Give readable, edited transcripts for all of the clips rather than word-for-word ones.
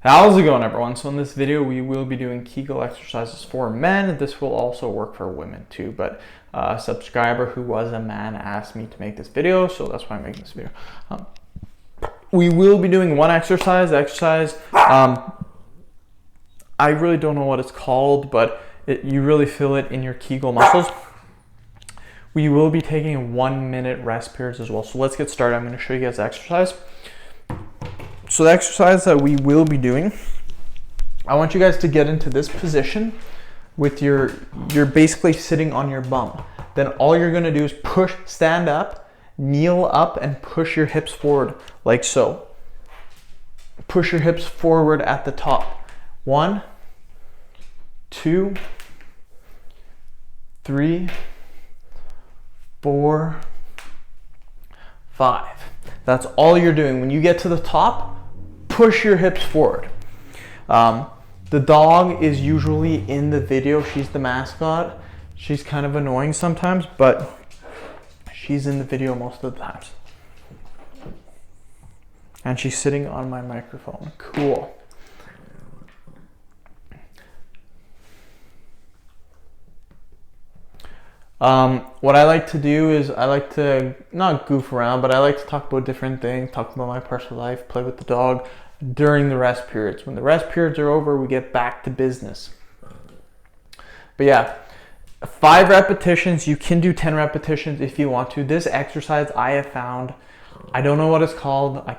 How's it going, everyone? So in this video we will be doing Kegel exercises for men. This will also work for women too, but a subscriber who was a man asked me to make this video, so that's why I'm making this video. We will be doing one exercise. I really don't know what it's called, but you really feel it in your Kegel muscles. We will be taking 1 minute rest periods as well. So let's get started. I'm going to show you guys the exercise. So the exercise that we will be doing, I want you guys to get into this position with you're basically sitting on your bum. Then all you're gonna do is stand up, kneel up, and push your hips forward like so. Push your hips forward at the top. 1, 2, 3, 4, 5. That's all you're doing. When you get to the top, push your hips forward. The dog is usually in the video. She's the mascot. She's kind of annoying sometimes, but she's in the video most of the times. And she's sitting on my microphone. Cool. What I like to do is I like to not goof around, but I like to talk about different things, talk about my personal life, play with the dog during the rest periods. When the rest periods are over, we get back to business. But yeah, 5 repetitions. You can do 10 repetitions if you want to. This exercise I have found, I don't know what it's called. I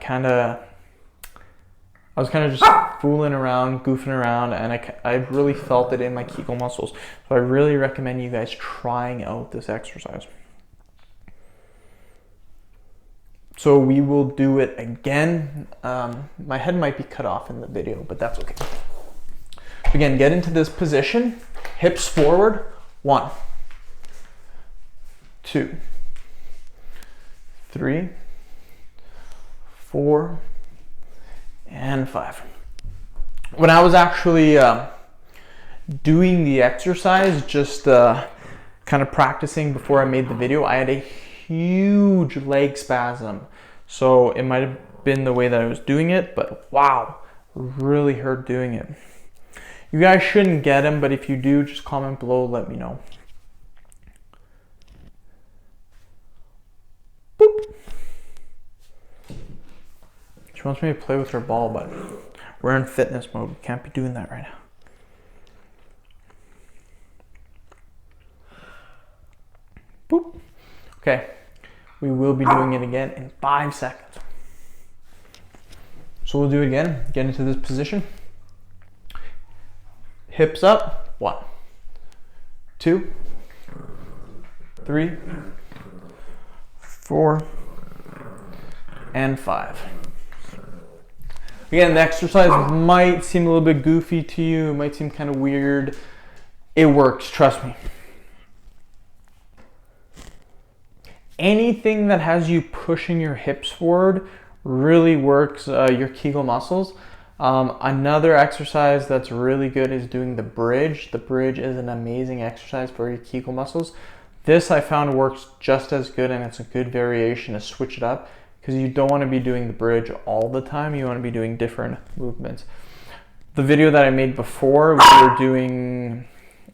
was kind of just fooling around, goofing around, and I really felt it in my Kegel muscles. So I really recommend you guys trying out this exercise. So we will do it again. My head might be cut off in the video, but that's okay. Again, get into this position, hips forward. 1, 2, 3, 4, and 5. When I was actually doing the exercise, just kind of practicing before I made the video, I had a huge leg spasm. So it might have been the way that I was doing it, but wow, really hurt doing it. You guys shouldn't get them, but if you do, just comment below, let me know. Boop. She wants me to play with her ball, but we're in fitness mode. We can't be doing that right now. Boop. Okay, we will be doing it again in 5 seconds. So we'll do it again. Get into this position. Hips up. 1, 2, 3, 4, and 5. Again, the exercise might seem a little bit goofy to you. It might seem kind of weird. It works, trust me. Anything that has you pushing your hips forward really works your Kegel muscles. Another exercise that's really good is doing the bridge. The bridge is an amazing exercise for your Kegel muscles. This I found works just as good, and it's a good variation to switch it up because you don't want to be doing the bridge all the time. You want to be doing different movements. The video that I made before, we were doing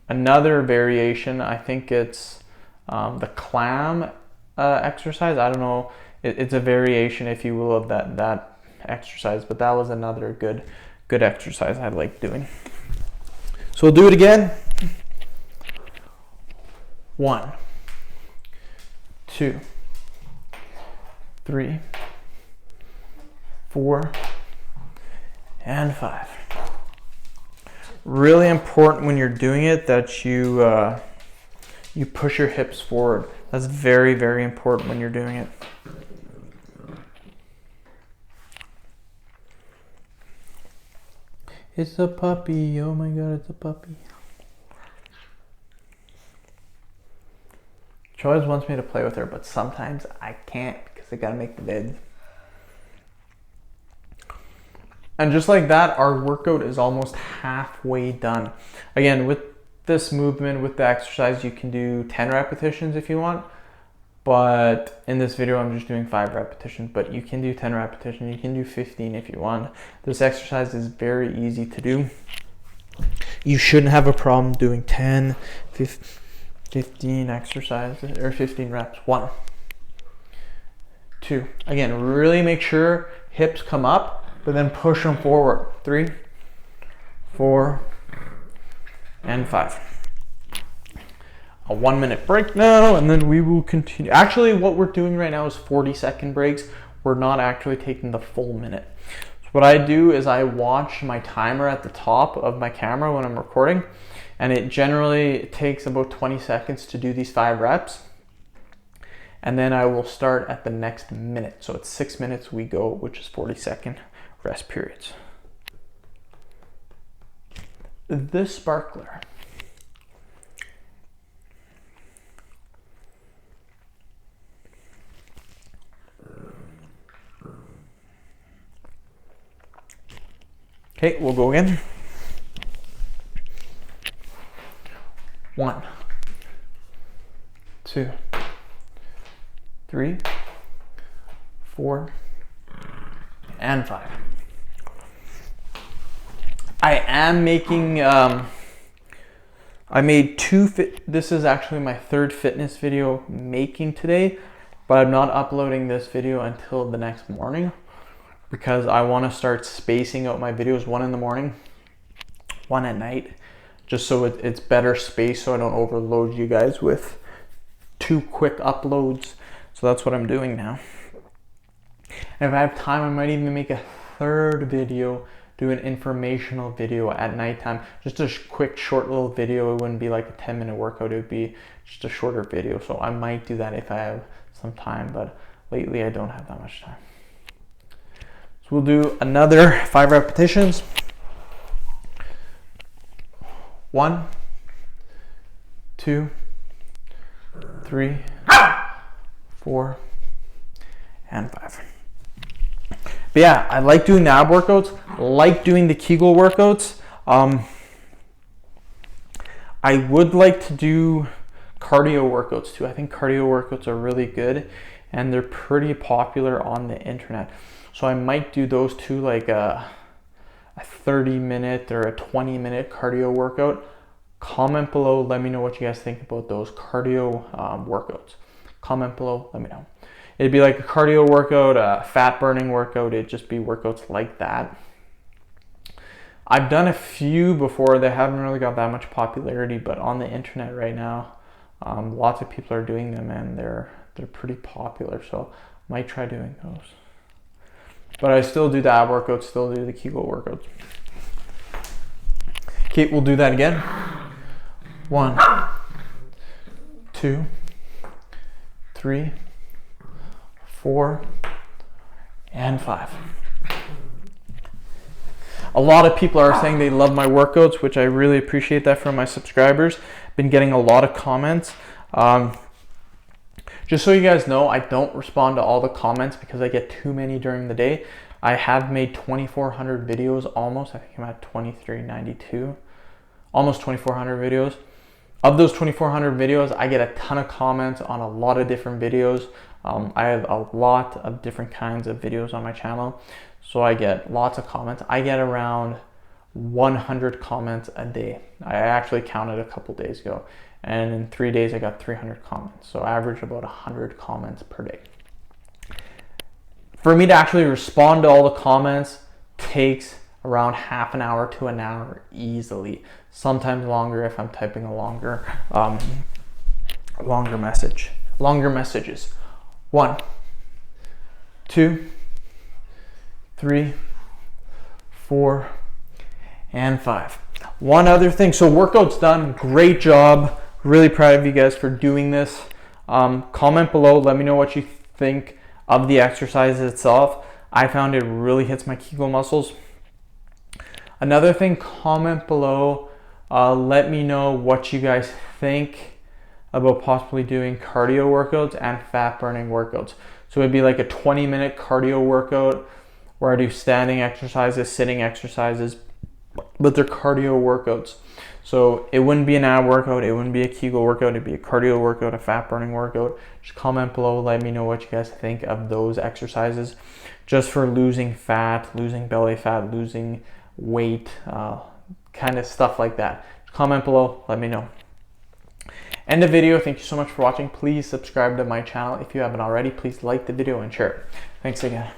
another variation. I think it's the clam exercise. I don't know. It's a variation, if you will, of that exercise, but that was another good exercise I like doing. So we'll do it again. 1, 2, 3, 4, and 5. Really important when you're doing it that you push your hips forward. That's very, very important when you're doing it. It's a puppy. Oh my god, it's a puppy. She always wants me to play with her, but sometimes I can't because I gotta make the bed. And just like that, our workout is almost halfway done. Again, with this movement, with the exercise, you can do 10 repetitions if you want. But in this video, I'm just doing 5 repetitions, but you can do 10 repetitions. You can do 15 if you want. This exercise is very easy to do. You shouldn't have a problem doing 10, 15 exercises or 15 reps. 1, 2. Again, really make sure hips come up, but then push them forward. 3, 4, and 5. A 1-minute break now, and then we will continue. Actually, what we're doing right now is 40-second breaks. We're not actually taking the full minute. So what I do is I watch my timer at the top of my camera when I'm recording, and it generally takes about 20 seconds to do these 5 reps. And then I will start at the next minute. So it's 6 minutes we go, which is 40-second rest periods. The sparkler. Okay, we'll go again. 1, 2, 3, 4, and 5. I am making, I made 2 this is actually my 3rd fitness video making today, but I'm not uploading this video until the next morning because I want to start spacing out my videos, 1 in the morning, 1 at night, just so it's better spaced so I don't overload you guys with 2 quick uploads. So that's what I'm doing now. And if I have time, I might even make a 3rd video, do an informational video at nighttime. Just a quick, short little video. It wouldn't be like a 10-minute workout. It would be just a shorter video. So I might do that if I have some time, but lately I don't have that much time. So we'll do another 5 repetitions. 1, 2, 3, 4, and 5. But yeah, I like doing the ab workouts, like doing the Kegel workouts. I would like to do cardio workouts too. I think cardio workouts are really good and they're pretty popular on the internet. So I might do those too, like a 30-minute or a 20-minute cardio workout. Comment below, let me know what you guys think about those cardio workouts. Comment below, let me know. It'd be like a cardio workout, a fat burning workout. It'd just be workouts like that. I've done a few before. They haven't really got that much popularity, but on the internet right now, lots of people are doing them and they're pretty popular. So might try doing those. But I still do the ab workouts, still do the Kegel workouts. Okay, we'll do that again. 1, 2, 3, 4, and 5. A lot of people are saying they love my workouts, which I really appreciate that from my subscribers. Been getting a lot of comments. Just so you guys know, I don't respond to all the comments because I get too many during the day. I have made 2,400 videos almost. I think I'm at 2,392. Almost 2,400 videos. Of those 2,400 videos, I get a ton of comments on a lot of different videos. I have a lot of different kinds of videos on my channel, so I get lots of comments. I get around 100 comments a day. I actually counted a couple days ago, and in 3 days I got 300 comments, so I average about 100 comments per day. For me to actually respond to all the comments takes around half an hour to an hour easily, sometimes longer if I'm typing a longer messages. 1, 2, 3, 4, and 5. One other thing, so workout's done, great job, really proud of you guys for doing this. Comment below, let me know what you think of the exercise itself. I found it really hits my Kegel muscles. Another thing, comment below, let me know what you guys think about possibly doing cardio workouts and fat burning workouts. So it'd be like a 20-minute cardio workout where I do standing exercises, sitting exercises, but they're cardio workouts. So it wouldn't be an ab workout, it wouldn't be a Kegel workout, it'd be a cardio workout, a fat burning workout. Just comment below, let me know what you guys think of those exercises just for losing fat, losing belly fat, losing weight, kind of stuff like that. Comment below, let me know. End the video. Thank you so much for watching. Please subscribe to my channel if you haven't already. Please like the video and share it. Thanks again.